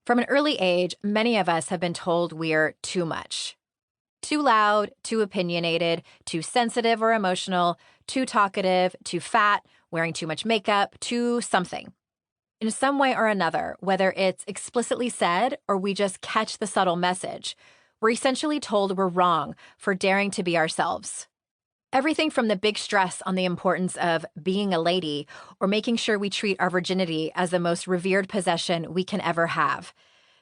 From an early age, many of us have been told we're too much. Too loud, too opinionated, too sensitive or emotional, too talkative, too fat, wearing too much makeup, too something. In some way or another, whether it's explicitly said or we just catch the subtle message, we're essentially told we're wrong for daring to be ourselves. Everything from the big stress on the importance of being a lady or making sure we treat our virginity as the most revered possession we can ever have,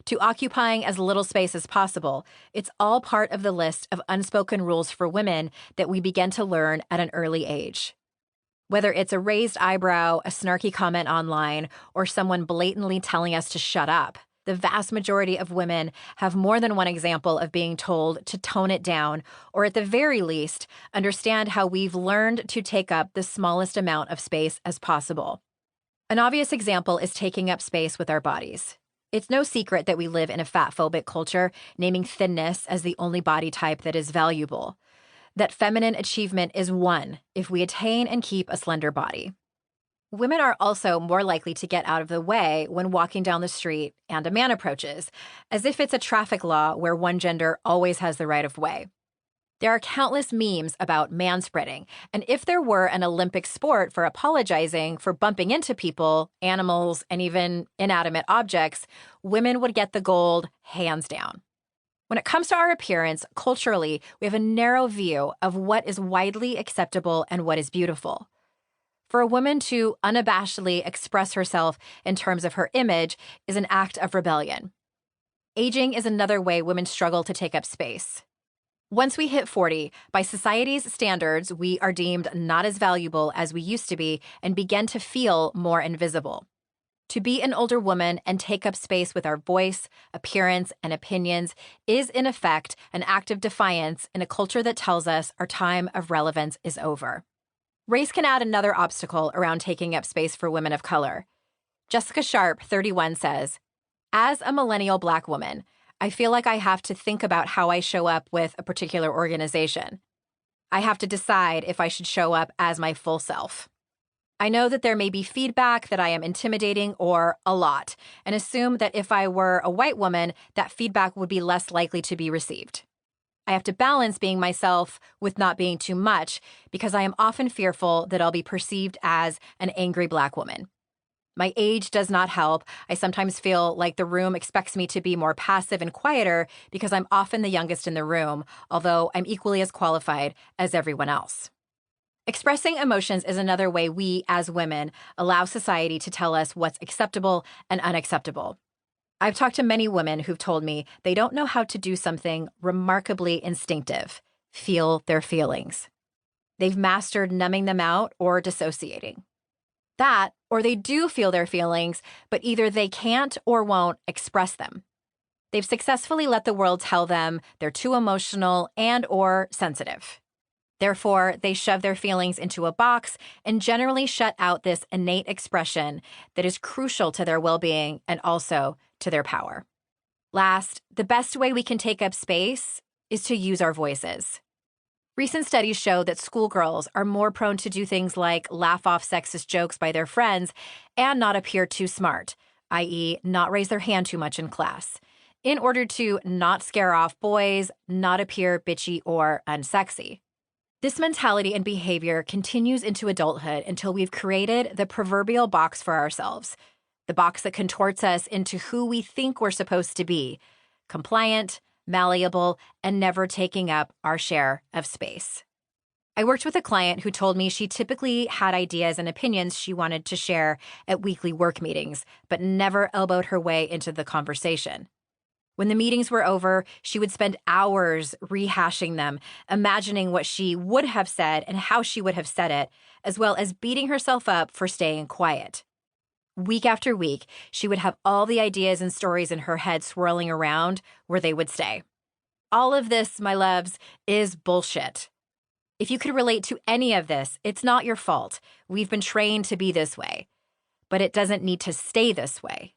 to occupying as little space as possible, it's all part of the list of unspoken rules for women that we begin to learn at an early age. Whether it's a raised eyebrow, a snarky comment online, or someone blatantly telling us to shut up, the vast majority of women have more than one example of being told to tone it down, or at the very least, understand how we've learned to take up the smallest amount of space as possible. An obvious example is taking up space with our bodies. It's no secret that we live in a fat-phobic culture, naming thinness as the only body type that is valuable. That feminine achievement is won if we attain and keep a slender body. Women are also more likely to get out of the way when walking down the street and a man approaches, as if it's a traffic law where one gender always has the right of way. There are countless memes about manspreading, and if there were an Olympic sport for apologizing for bumping into people, animals, and even inanimate objects, women would get the gold hands down. When it comes to our appearance, culturally, we have a narrow view of what is widely acceptable and what is beautiful. For a woman to unabashedly express herself in terms of her image is an act of rebellion. Aging is another way women struggle to take up space. Once we hit 40, by society's standards, we are deemed not as valuable as we used to be and begin to feel more invisible. To be an older woman and take up space with our voice, appearance, and opinions is, in effect, an act of defiance in a culture that tells us our time of relevance is over. Race can add another obstacle around taking up space for women of color. Jessica Sharp, 31, says, "As a millennial Black woman, I feel like I have to think about how I show up with a particular organization. I have to decide if I should show up as my full self. I know that there may be feedback that I am intimidating or a lot, and assume that if I were a white woman, that feedback would be less likely to be received. I have to balance being myself with not being too much because I am often fearful that I'll be perceived as an angry Black woman. My age does not help. I sometimes feel like the room expects me to be more passive and quieter because I'm often the youngest in the room, although I'm equally as qualified as everyone else." Expressing emotions is another way we, as women, allow society to tell us what's acceptable and unacceptable. I've talked to many women who've told me they don't know how to do something remarkably instinctive, feel their feelings. They've mastered numbing them out or dissociating. That, or they do feel their feelings, but either they can't or won't express them. They've successfully let the world tell them they're too emotional and or sensitive. Therefore, they shove their feelings into a box and generally shut out this innate expression that is crucial to their well-being and also to their power. Last, the best way we can take up space is to use our voices. Recent studies show that schoolgirls are more prone to do things like laugh off sexist jokes by their friends and not appear too smart, i.e., not raise their hand too much in class, in order to not scare off boys, not appear bitchy or unsexy. This mentality and behavior continues into adulthood until we've created the proverbial box for ourselves, the box that contorts us into who we think we're supposed to be, compliant, malleable, and never taking up our share of space. I worked with a client who told me she typically had ideas and opinions she wanted to share at weekly work meetings, but never elbowed her way into the conversation. When the meetings were over, she would spend hours rehashing them, imagining what she would have said and how she would have said it, as well as beating herself up for staying quiet. Week after week, she would have all the ideas and stories in her head swirling around where they would stay. All of this, my loves, is bullshit. If you could relate to any of this, it's not your fault. We've been trained to be this way. But it doesn't need to stay this way.